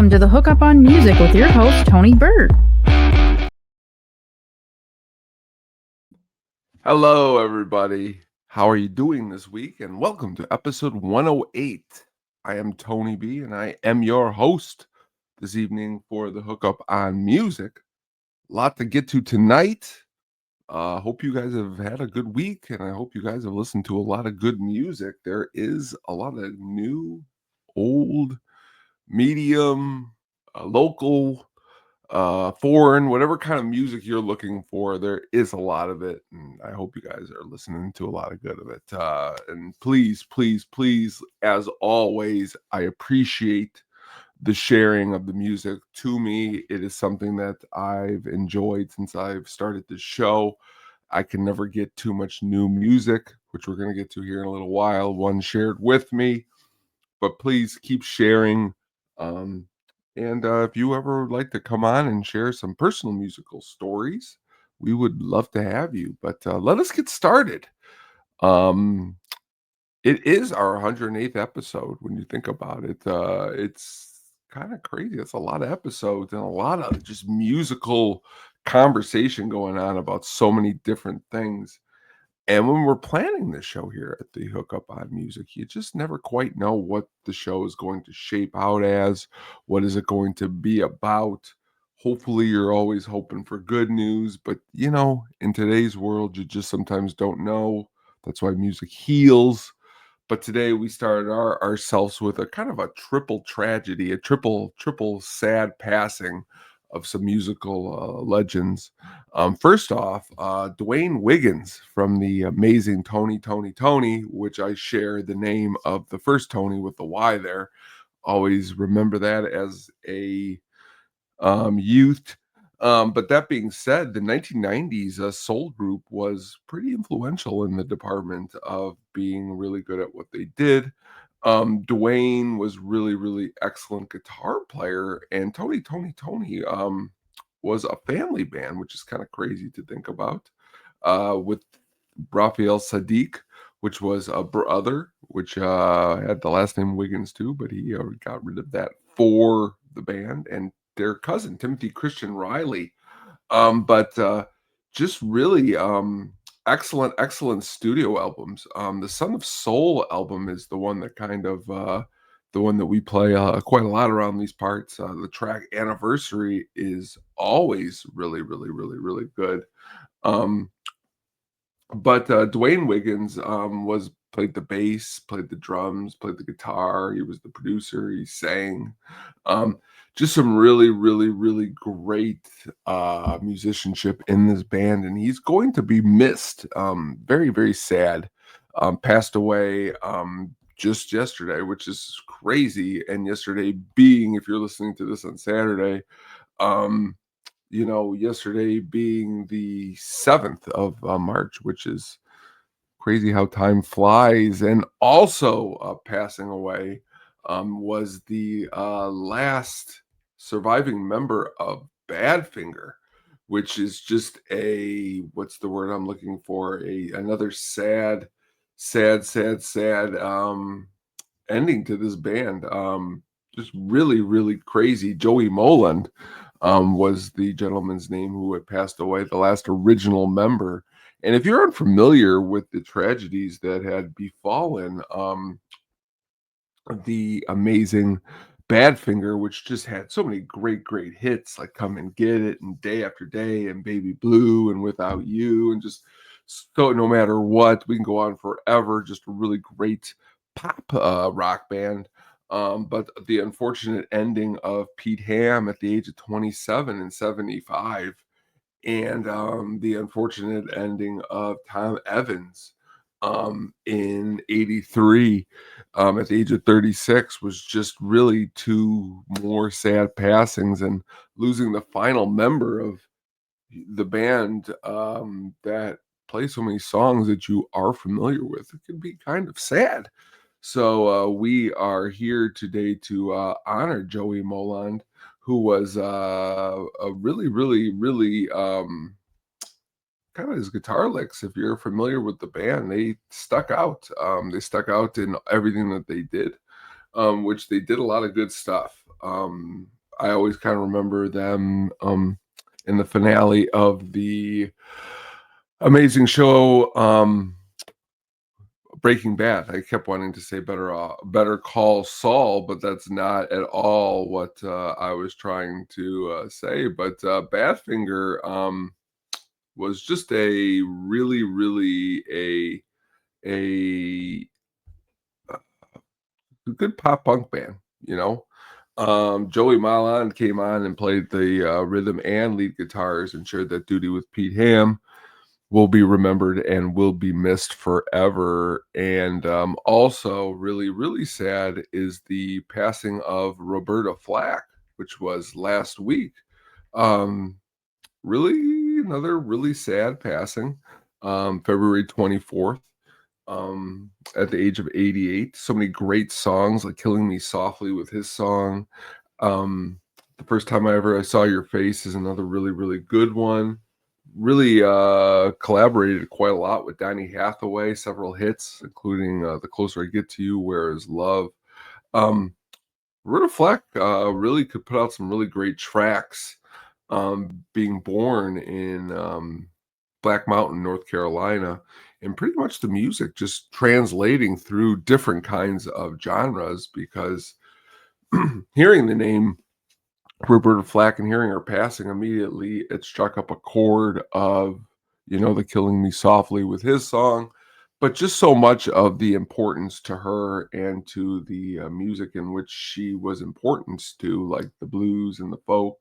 Welcome to the Hookup on Music with your host, Tony Bird. Hello, everybody. How are you doing this week? And welcome to episode 108. I am Tony B, and I am your host this evening for the Hookup on Music. A lot to get to tonight. Hope you guys have had a good week, and I hope you guys have listened to a lot of good music. There is a lot of new, old, medium, local, foreign, whatever kind of music you're looking for, there is a lot of it, and I hope you guys are listening to a lot of good of it. And please, as always, I appreciate the sharing of the music. To me, it is something that I've enjoyed since I've started this show. I can never get too much new music, which we're going to get to here in a little while, one shared with me, but please keep sharing. And if you ever like to come on and share some personal musical stories, we would love to have you. But let us get started. It is our 108th episode when you think about it. It's kind of crazy. It's a lot of episodes and a lot of just musical conversation going on about so many different things. And when we're planning this show here at the Hookup on Music, you just never quite know what the show is going to shape out as. What is it going to be about? Hopefully, you're always hoping for good news, but in today's world, you just sometimes don't know. That's why music heals. But today we started ourselves with a kind of a triple tragedy, a triple sad passing of some musical legends. First off, Dwayne Wiggins from the amazing Tony, which I share the name of the first Tony with the Y there. Always remember that as a youth. But that being said, the 1990s soul group was pretty influential in the department of being really good at what they did. Dwayne was really excellent guitar player, and Tony was a family band, which is kind of crazy to think about, with Raphael Sadiq, which was a brother, which had the last name Wiggins too, but he got rid of that for the band, and their cousin Timothy Christian Riley. But just really excellent studio albums. The Son of Soul album is the one that kind of the one that we play quite a lot around these parts. The track Anniversary is always really good. But Dwayne Wiggins played the bass, played the drums, played the guitar. He was the producer. He sang. Just some really great musicianship in this band, and he's going to be missed. Very sad. Passed away just yesterday, which is crazy. And yesterday being, if you're listening to this on Saturday, yesterday being the 7th of March, which is crazy how time flies. And also passing away was the last surviving member of Badfinger, which is just what's the word I'm looking for? Another sad ending to this band. Just really crazy. Joey Molland was the gentleman's name who had passed away, the last original member. And if you're unfamiliar with the tragedies that had befallen the amazing Badfinger, which just had so many great hits like Come and Get It and Day After Day and Baby Blue and Without You, and just so no matter what, we can go on forever. Just a really great pop rock band. But the unfortunate ending of Pete Ham at the age of 27 and 75, and the unfortunate ending of Tom Evans in 83 at the age of 36 was just really two more sad passings, and losing the final member of the band that plays so many songs that you are familiar with. It can be kind of sad. So we are here today to honor Joey Molland, who was a really kind of his guitar licks. If you're familiar with the band, they stuck out. They stuck out in everything that they did, which they did a lot of good stuff. I always kind of remember them in the finale of the amazing show Breaking Bad. I kept wanting to say Better Call Saul, but that's not at all what I was trying to say. But Badfinger was just a really, really a good pop punk band, you know. Joey Molland came on and played the rhythm and lead guitars and shared that duty with Pete Ham. Will be remembered and will be missed forever. And also, really, really sad is the passing of Roberta Flack, which was last week. Um, really, another really sad passing. February 24th, at the age of 88. So many great songs, like Killing Me Softly with his song. Um, the first time I saw your face is another really, really good one. Really collaborated quite a lot with Donny Hathaway, several hits, including The Closer I Get to You, Where Is Love. Um, Roberta Flack really could put out some really great tracks. Being born in Black Mountain, North Carolina, and pretty much the music just translating through different kinds of genres because hearing the name Roberta Flack and hearing her passing immediately, it struck up a chord of, the Killing Me Softly with his song, but just so much of the importance to her and to the music in which she was important to, like the blues and the folk.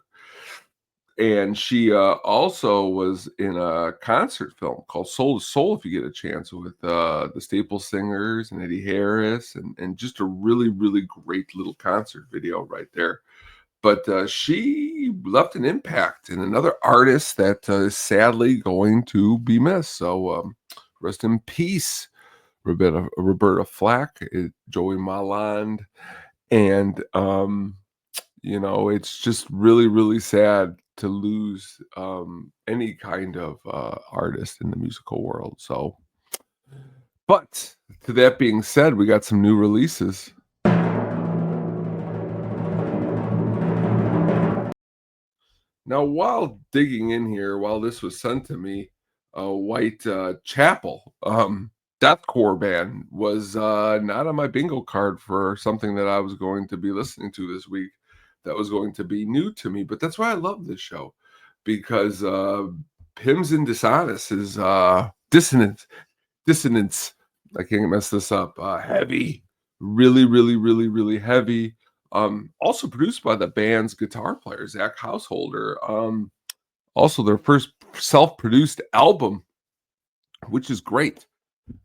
And she also was in a concert film called Soul to Soul, if you get a chance, with the Staple Singers and Eddie Harris, and just a really, really great little concert video right there. But she left an impact and another artist that is sadly going to be missed. So rest in peace, Roberta Flack, Joey Molland. And, it's just really, really sad to lose any kind of artist in the musical world. So, but to that being said, we got some new releases. Now, while digging in here, while this was sent to me, Whitechapel, deathcore band was not on my bingo card for something that I was going to be listening to this week. That was going to be new to me, but that's why I love this show because Pims and Dishonest is dissonance. I can't mess this up. Heavy, really, really, really, really heavy. Also produced by the band's guitar player, Zach Householder. Also their first self-produced album, which is great.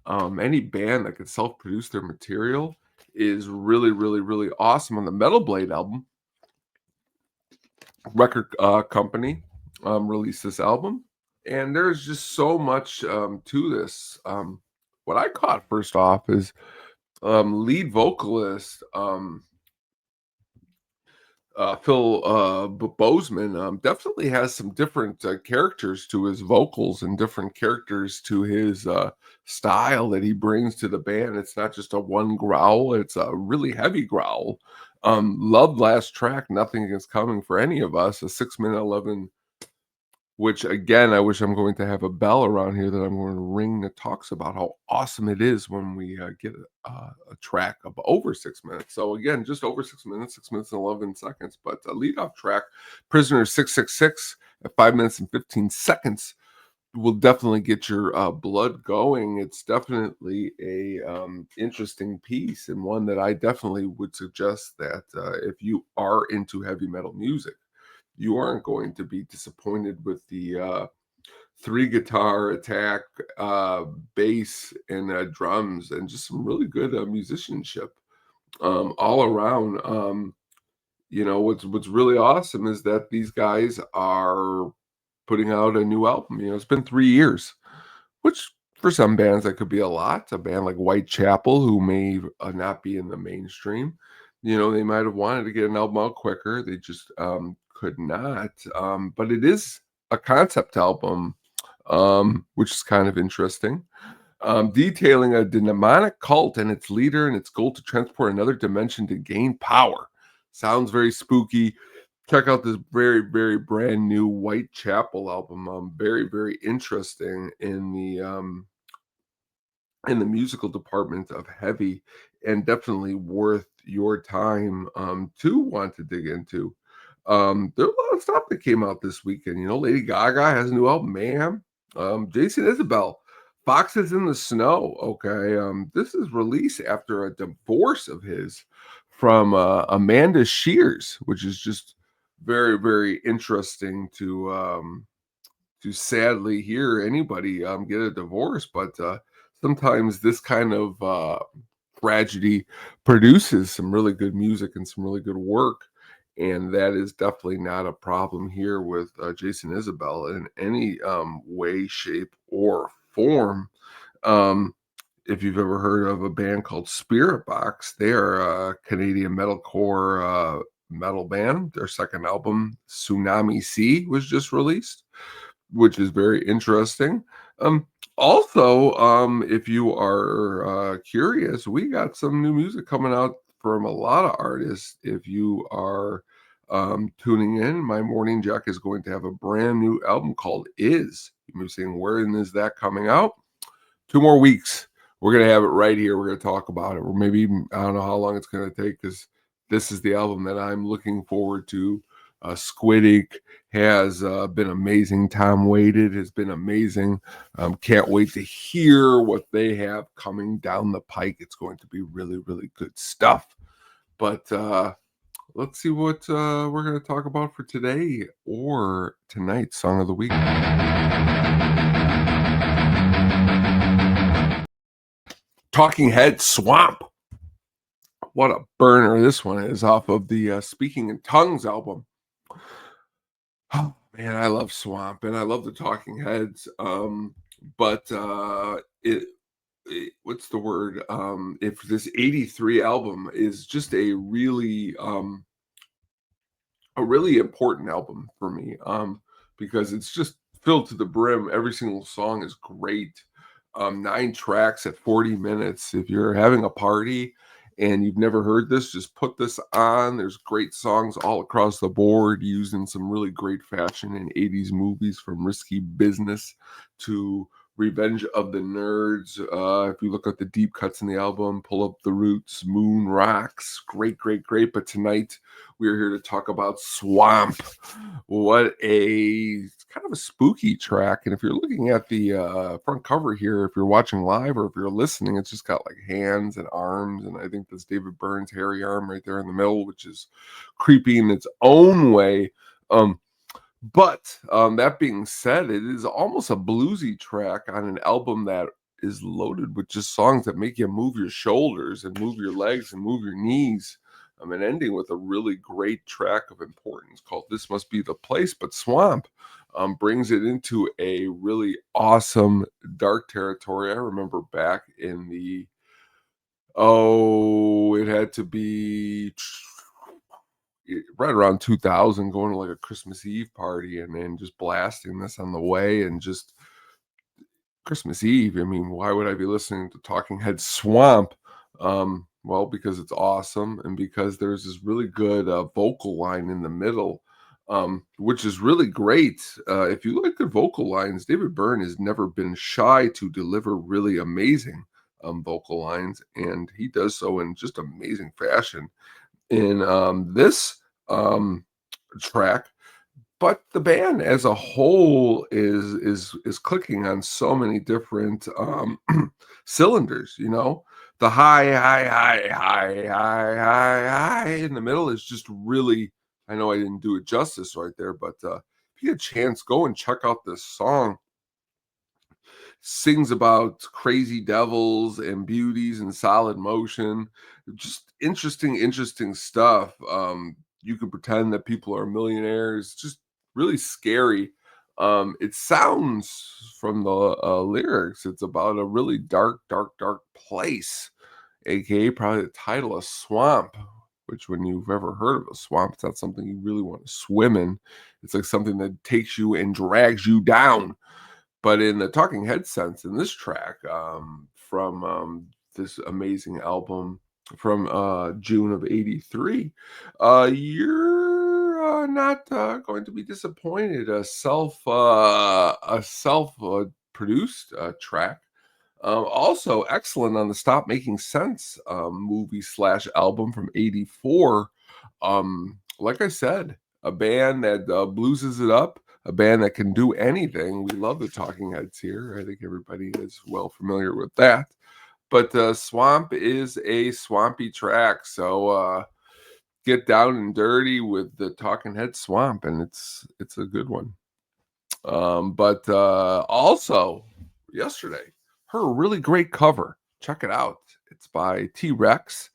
Any band that can self-produce their material is really, really, really awesome. On the Metal Blade album, record company released this album, and there's just so much to this. What I caught first off is lead vocalist Phil Bozeman definitely has some different characters to his vocals and different characters to his style that he brings to the band. It's not just a one growl; it's a really heavy growl. Loved last track, "Nothing Is Coming for Any of Us," a 6 minute 11. Which again, I wish I'm going to have a bell around here that I'm going to ring that talks about how awesome it is when we get a track of over 6 minutes. So again, just over 6 minutes, 6 minutes and 11 seconds. But lead off track, Prisoner 666 at 5 minutes and 15 seconds will definitely get your blood going. It's definitely a interesting piece and one that I definitely would suggest that if you are into heavy metal music, you aren't going to be disappointed with the 3 guitar attack, bass, and drums, and just some really good musicianship all around. What's really awesome is that these guys are putting out a new album. It's been 3 years, which for some bands that could be a lot. A band like Whitechapel, who may not be in the mainstream, they might have wanted to get an album out quicker. They just could not. But it is a concept album, which is kind of interesting. Detailing a demonic cult and its leader and its goal to transport another dimension to gain power. Sounds very spooky. check out this very, very brand new Whitechapel album. Very, very interesting in the musical department of heavy, and definitely worth your time to want to dig into. There's a lot of stuff that came out this weekend. Lady Gaga has a new album, Mayhem. Jason Isabel, Foxes in the Snow. Okay. This is released after a divorce of his from Amanda Shears, which is just very, very interesting to sadly hear anybody get a divorce, but sometimes this kind of tragedy produces some really good music and some really good work. And that is definitely not a problem here with Jason Isabel in any way, shape, or form. Um, if you've ever heard of a band called Spirit Box, they are a Canadian metalcore metal band. Their second album, Tsunami Sea, was just released, which is very interesting. Um, also, if you are curious, we got some new music coming out from a lot of artists. If you are tuning in, My Morning Jack is going to have a brand new album called Is. You may be saying, when is that coming out? 2 more weeks. We're going to have it right here. We're going to talk about it. Or maybe even, I don't know how long it's going to take, because this is the album that I'm looking forward to. Squid Ink has been amazing. Tom Waited has been amazing. Can't wait to hear what they have coming down the pike. It's going to be really, really good stuff. But let's see what we're going to talk about for today or tonight's Song of the Week. Talking Head Swamp. What a burner this one is, off of the Speaking in Tongues album. Oh man, I love Swamp and I love the Talking Heads. But what's the word? If this 83 album is just a really important album for me, because it's just filled to the brim. Every single song is great. 9 tracks at 40 minutes. If you're having a party and you've never heard this, just put this on. There's great songs all across the board, used in some really great fashion in 80s movies, from Risky Business to Revenge of the Nerds. If you look at the deep cuts in the album, Pull Up the Roots, Moon Rocks, great, great, great. But tonight we're here to talk about Swamp. What a kind of a spooky track. And if you're looking at the front cover here, if you're watching live or if you're listening, it's just got like hands and arms. And I think that's David Byrne's hairy arm right there in the middle, which is creepy in its own way. But that being said, it is almost a bluesy track on an album that is loaded with just songs that make you move your shoulders and move your legs and move your knees. And ending with a really great track of importance called This Must Be the Place. But Swamp brings it into a really awesome dark territory. I remember back in it had to be right around 2000, going to like a Christmas Eve party and then just blasting this on the way. And just Christmas Eve, I mean, why would I be listening to Talking Head Swamp? Well, because it's awesome, and because there's this really good vocal line in the middle, which is really great. If you like good vocal lines, David Byrne has never been shy to deliver really amazing vocal lines, and he does so in just amazing fashion in this track. But the band as a whole is clicking on so many different cylinders. The high, high, high, high, high, high, high in the middle is just really. I know I didn't do it justice right there, but if you get a chance, go and check out this song. Sings about crazy devils and beauties and solid motion. Just interesting stuff. You can pretend that people are millionaires. Just really scary. It sounds from the lyrics, it's about a really dark, dark, dark place, aka probably the title of Swamp. Which, when you've ever heard of a swamp, it's not something you really want to swim in. It's like something that takes you and drags you down. But in the Talking Head sense, in this track, from this amazing album from June of '83, you're not going to be disappointed. A self produced track. Also excellent on the Stop Making Sense movie slash album from '84. Like I said, a band that blueses it up, a band that can do anything. We love the Talking Heads here. I think everybody is well familiar with that. But Swamp is a swampy track, so get down and dirty with the Talking Head Swamp, and it's a good one. But also yesterday, heard a really great cover. Check it out. It's by T.Rex.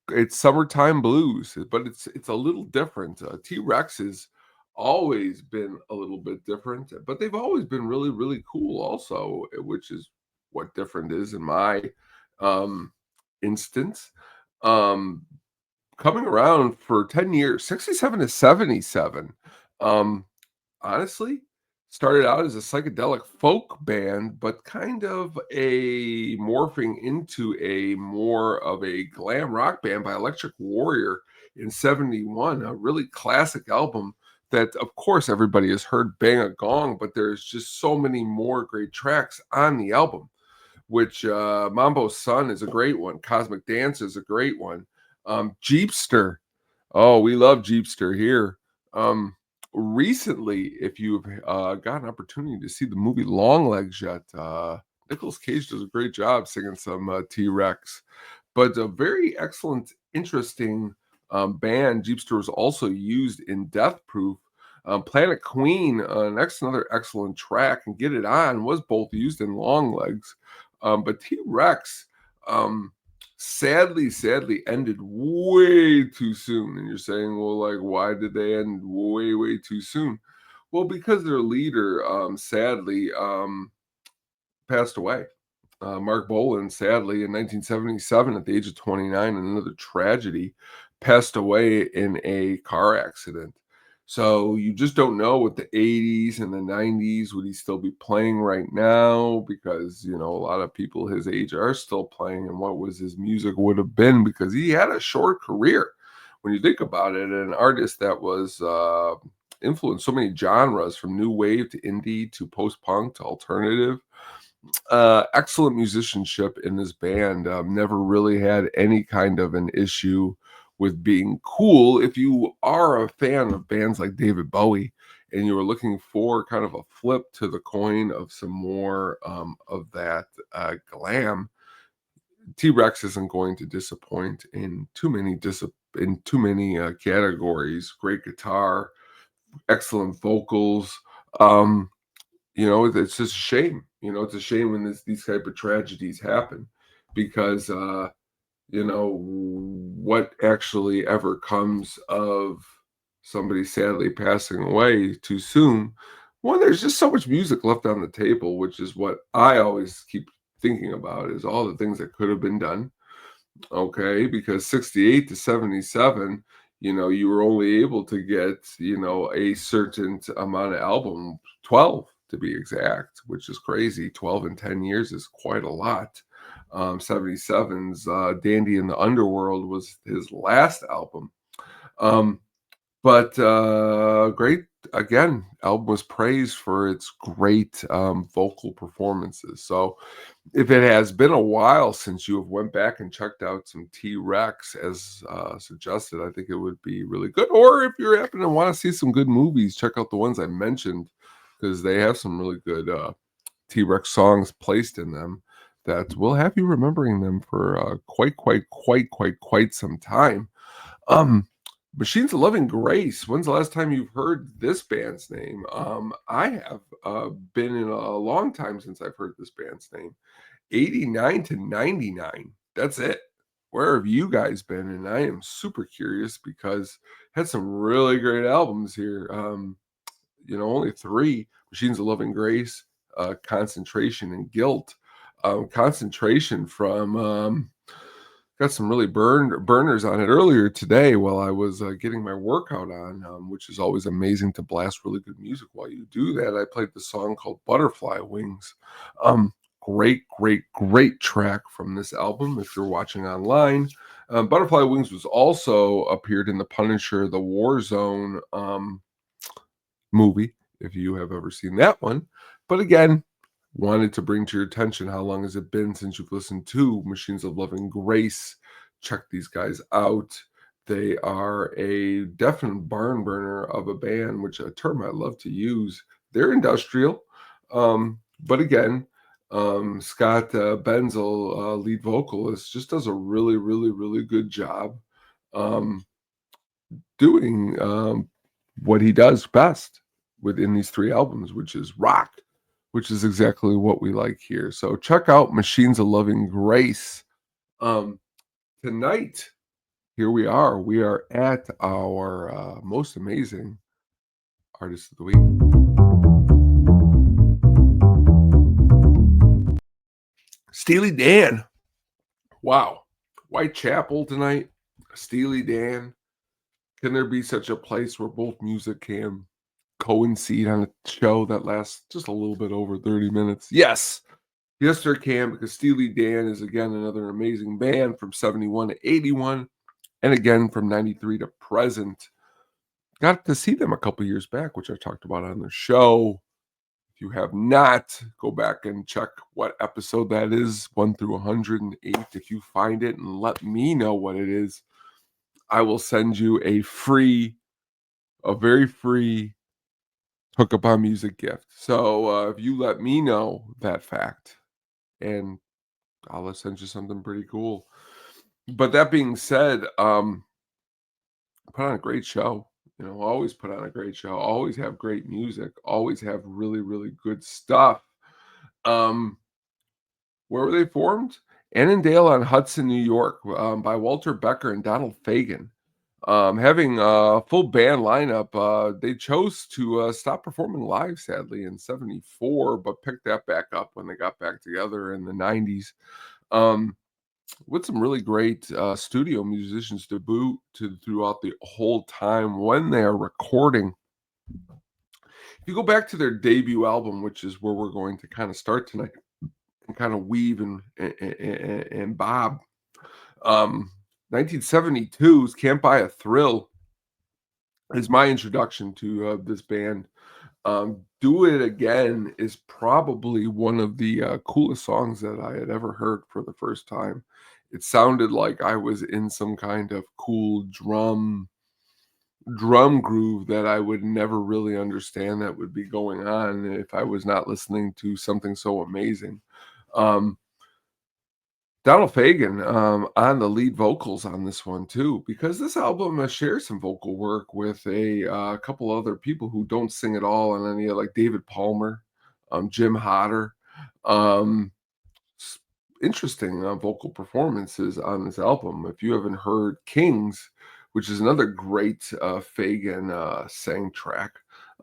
It's Summertime Blues, but it's a little different. T.Rex has always been a little bit different, but they've always been really, really cool also, which is what different is in my um instance. Um Coming around for 10 years, 67 to 77. Um Honestly, started out as a psychedelic folk band, but kind of a morphing into a more of a glam rock band by Electric Warrior in 71, a really classic album that, of course, everybody has heard Bang a Gong, but there's just so many more great tracks on the album, which Mambo Sun is a great one. Cosmic Dance is a great one. Jeepster. Oh, we love Jeepster here. Recently, if you've got an opportunity to see the movie Longlegs yet, Nicolas Cage does a great job singing some T.Rex. But a very excellent, interesting band. Jeepster was also used in Death Proof. Planet Queen, another excellent track, and Get It On was both used in Longlegs. But T.Rex, sadly ended way too soon. And you're saying, well, like, why did they end way too soon? Well, because their leader, sadly, passed away. Mark Boland, sadly, in 1977, at the age of 29, another tragedy, passed away in a car accident. So you just don't know what the 80s and the 90s would he still be playing right now, because a lot of people his age are still playing, and what was his music would have been, because he had a short career. When you think about it, an artist that was influenced so many genres, from new wave to indie to post-punk to alternative. Excellent musicianship in this band. Never really had any kind of an issue with being cool. If you are a fan of bands like David Bowie and you were looking for kind of a flip to the coin of some more of that glam, T.Rex isn't going to disappoint in too many categories. Great guitar, excellent vocals. It's just a shame. It's a shame when these type of tragedies happen, because what actually ever comes of somebody sadly passing away too soon, when there's just so much music left on the table, which is what I always keep thinking about, is all the things that could have been done. Okay, because 68 to 77, you were only able to get, a certain amount of album, 12 to be exact, which is crazy. 12 in 10 years is quite a lot. 77's Dandy in the Underworld was his last album. But great, again, album was praised for its great vocal performances. So if it has been a while since you have went back and checked out some T.Rex as suggested, I think it would be really good. Or if you happen to want to see some good movies, check out the ones I mentioned, because they have some really good T.Rex songs placed in them that will have you remembering them for quite some time. Machines of Loving Grace. When's the last time you've heard this band's name? I have been in a long time since I've heard this band's name. 89 to 99. That's it. Where have you guys been? And I am super curious, because had some really great albums here. Only three: Machines of Loving Grace, Concentration, and Guilt. Concentration from got some really burners on it earlier today while I was getting my workout on, which is always amazing to blast really good music while you do that. I played the song called Butterfly Wings. great track from this album if you're watching online. Butterfly Wings was also appeared in the Punisher, the Warzone movie, if you have ever seen that one. But again, wanted to bring to your attention how long has it been since you've listened to Machines of Love and Grace. Check these guys out. They are a definite barn burner of a band, which a term I love to use. They're industrial. But again, Scott Benzel, lead vocalist, just does a really good job doing what he does best within these 3 albums, which is rock, which is exactly what we like here. So check out Machines of Loving Grace. Tonight, here we are. We are at our most amazing artist of the week. Steely Dan. Wow. Whitechapel tonight. Steely Dan. Can there be such a place where both music can coincide on a show that lasts just a little bit over 30 minutes? Yes. Yes, there can, because Steely Dan is, again, another amazing band from 71 to 81, and again from 93 to present. Got to see them a couple years back, which I talked about on the show. If you have not, go back and check what episode that is, 1 through 108. If you find it and let me know what it is, I will send you a very free Hookup on Music gift. So if you let me know that fact, and I'll send you something pretty cool. But that being said, put on a great show. Always put on a great show. Always have great music. Always have really good stuff. Where were they formed? Annandale on Hudson, New York, by Walter Becker and Donald Fagen. Having a full band lineup, they chose to stop performing live, sadly, in 74, but picked that back up when they got back together in the 90s. With some really great studio musicians to boot throughout the whole time when they are recording. If you go back to their debut album, which is where we're going to kind of start tonight and kind of weave and bob, 1972's Can't Buy a Thrill is my introduction to this band. Do It Again is probably one of the coolest songs that I had ever heard for the first time. It sounded like I was in some kind of cool drum groove that I would never really understand that would be going on if I was not listening to something so amazing. Donald Fagen on the lead vocals on this one too, because this album shares some vocal work with a couple other people who don't sing at all on any, like David Palmer, Jim Hodder. Interesting vocal performances on this album. If you haven't heard Kings, which is another great Fagen sang track,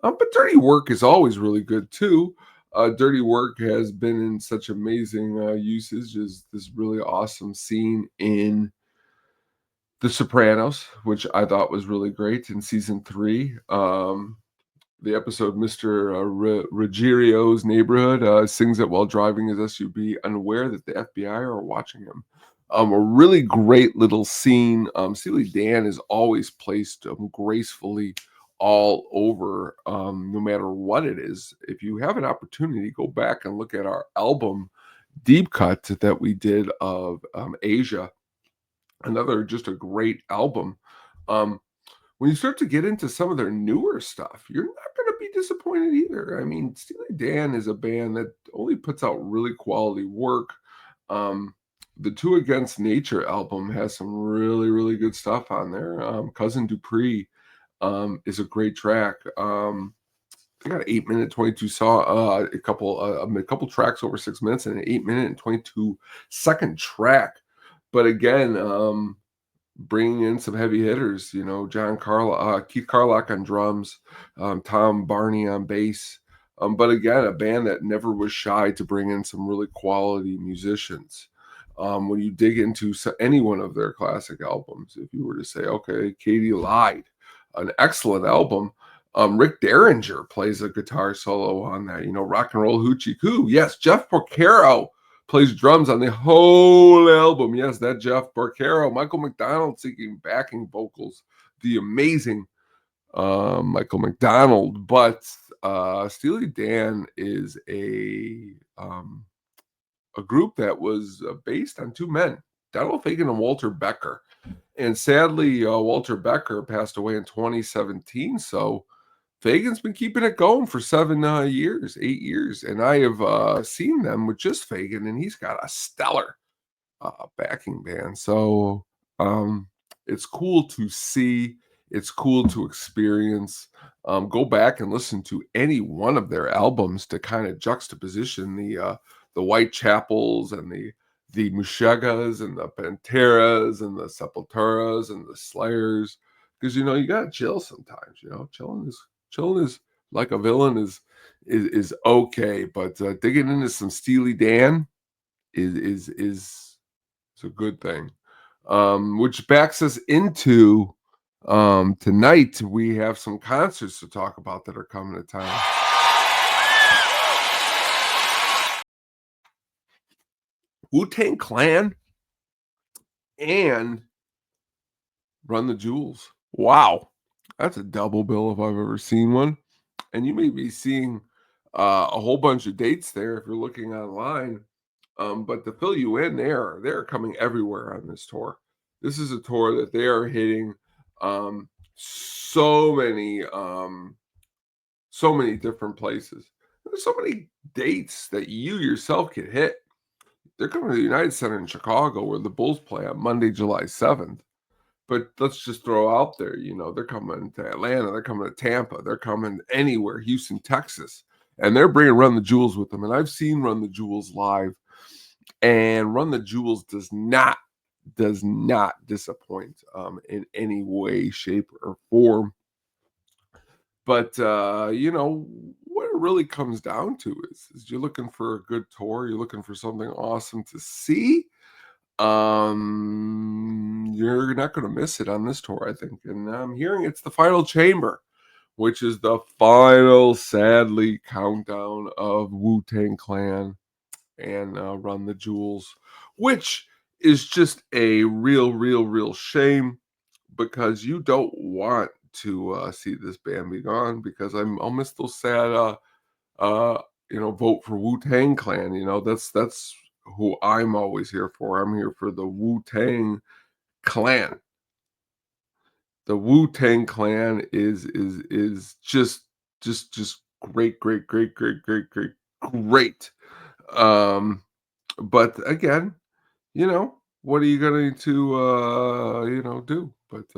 but Dirty Work is always really good too. Dirty Work has been in such amazing usage as this really awesome scene in The Sopranos, which I thought was really great in season 3. The episode Mr. Ruggiero's Neighborhood sings it while driving his SUV, unaware that the FBI are watching him. A really great little scene. Steely Dan is always placed gracefully all over, no matter what it is. If you have an opportunity, go back and look at our album Deep Cut that we did of Asia. Another just a great album. When you start to get into some of their newer stuff, you're not going to be disappointed either. I mean, Steely Dan is a band that only puts out really quality work. The Two Against Nature album has some really good stuff on there. Cousin Dupree is a great track. They got an 8-minute 22 song, a couple tracks over 6 minutes, and an 8-minute and 22-second track. But again, bringing in some heavy hitters, Keith Carlock on drums, Tom Barney on bass. But again, a band that never was shy to bring in some really quality musicians. When you dig into any one of their classic albums, if you were to say, okay, Katie Lied, an excellent album, Rick Derringer plays a guitar solo on that. Rock and Roll Hoochie Coo. Yes, Jeff Porcaro plays drums on the whole album. Yes, that Jeff Porcaro. Michael McDonald singing backing vocals. The amazing Michael McDonald. But Steely Dan is a group that was based on two men, Donald Fagen and Walter Becker. And sadly, Walter Becker passed away in 2017. So Fagen's been keeping it going for 8 years. And I have seen them with just Fagen, and he's got a stellar backing band. So it's cool to see. It's cool to experience. Go back and listen to any one of their albums to kind of juxtaposition the Whitechapels and the Muskegas and the Panteras and the Sepulturas and the Slayers, because you gotta chill sometimes. Chilling is like a villain is okay, but digging into some Steely Dan is a good thing. Which backs us into tonight. We have some concerts to talk about that are coming to town. Wu-Tang Clan and Run the Jewels. Wow, that's a double bill if I've ever seen one. And you may be seeing a whole bunch of dates there if you're looking online. But to fill you in, they're coming everywhere on this tour. This is a tour that they are hitting so many different places. There's so many dates that you yourself can hit. They're coming to the United Center in Chicago, where the Bulls play on Monday, July 7th. But let's just throw out there, they're coming to Atlanta, they're coming to Tampa, they're coming anywhere, Houston, Texas, and they're bringing Run the Jewels with them. And I've seen Run the Jewels live, and Run the Jewels does not disappoint in any way, shape, or form. But what it really comes down to is you're looking for a good tour, you're looking for something awesome to see. You're not going to miss it on this tour, I think. And I'm hearing it's the Final Chamber, which is the final, sadly, countdown of Wu-Tang Clan and Run the Jewels, which is just a real shame, because you don't want to see this band be gone, because I'll miss those sad vote for Wu-Tang Clan. That's who I'm always here for. I'm here for the Wu-Tang Clan. The Wu-Tang Clan is just great. But again, what are you going to do but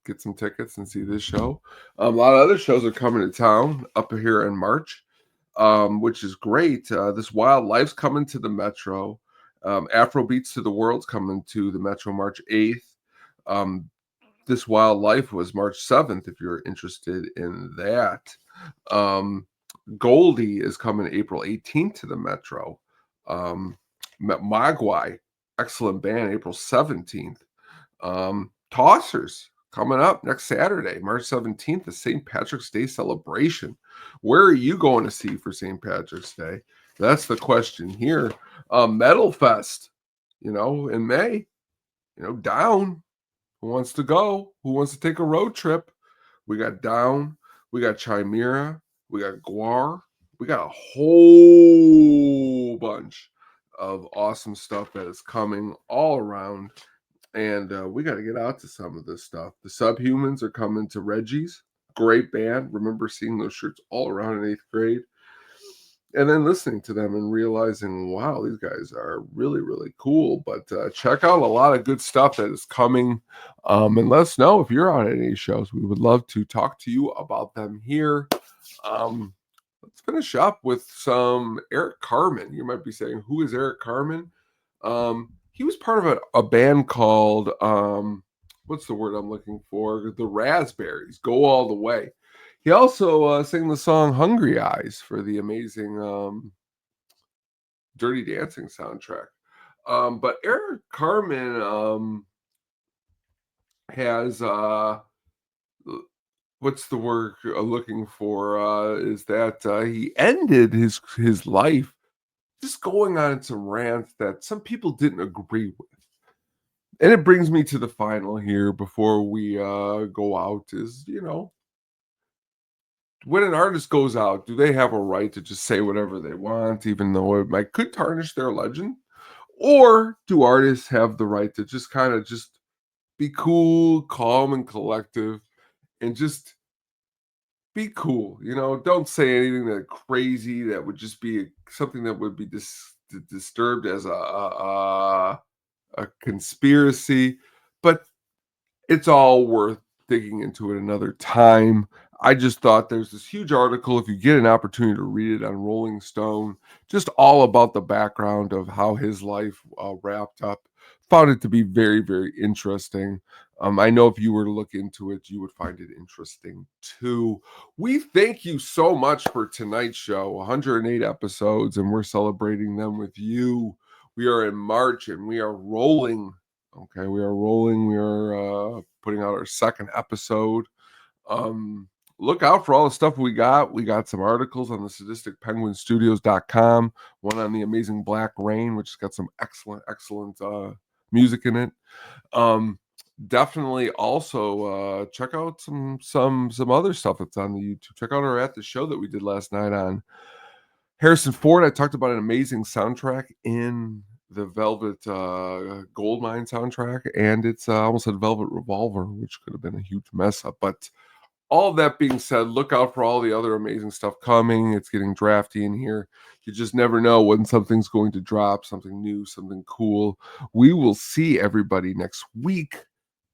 get some tickets and see this show? A lot of other shows are coming to town up here in March, which is great. This Wild Life's coming to the Metro. Afro Beats to the World's coming to the Metro March 8th. This Wild Life was March 7th, if you're interested in that. Goldie is coming April 18th to the Metro. Mogwai, excellent band, April 17th. Tossers coming up next Saturday, March 17th, the St. Patrick's Day celebration. Where are you going to see for St. Patrick's Day? That's the question here. Metal Fest, in May, Down. Who wants to go? Who wants to take a road trip? We got Down, we got Chimera, we got Guar, we got a whole bunch of awesome stuff that is coming all around. And we got to get out to some of this stuff. The Subhumans are coming to Reggie's. Great band. Remember seeing those shirts all around in 8th grade. And then listening to them and realizing, wow, these guys are really cool. But check out a lot of good stuff that is coming. And let us know if you're on any shows. We would love to talk to you about them here. Let's finish up with some Eric Carmen. You might be saying, who is Eric Carmen? He was part of a band called, what's the word I'm looking for? The Raspberries, Go All the Way. He also sang the song Hungry Eyes for the amazing Dirty Dancing soundtrack. But Eric Carmen has, what's the word looking for? Is that he ended his life just going on some rants that some people didn't agree with. And it brings me to the final here before we go out is, when an artist goes out, do they have a right to just say whatever they want, even though it could tarnish their legend? Or do artists have the right to just kind of just be cool, calm, and collective, and just be cool? Don't say anything that crazy that would just be something that would be disturbed as a conspiracy. But it's all worth digging into it another time. I just thought there's this huge article, if you get an opportunity to read it, on Rolling Stone, just all about the background of how his life wrapped up. Found it to be very, very interesting. I know if you were to look into it, you would find it interesting too. We thank you so much for tonight's show, 108 episodes, and we're celebrating them with you. We are in March and we are rolling. Okay, we are rolling. We are putting out our second episode. Look out for all the stuff we got. We got some articles on the sadisticpenguinstudios.com, one on the amazing Black Rain, which has got some excellent music in it. Definitely also check out some other stuff that's on the YouTube. Check out our At the Show that we did last night on Harrison Ford. I talked about an amazing soundtrack in the Velvet Goldmine soundtrack, and it's almost a Velvet Revolver, which could have been a huge mess up. But all of that being said, look out for all the other amazing stuff coming. It's getting drafty in here. You just never know when something's going to drop, something new, something cool. We will see everybody next week.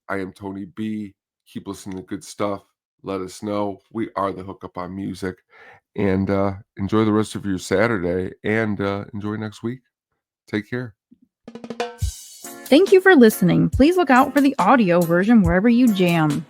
I am Tony B. Keep listening to good stuff. Let us know. We are the Hookup on Music. And enjoy the rest of your Saturday, and enjoy next week. Take care. Thank you for listening. Please look out for the audio version wherever you jam.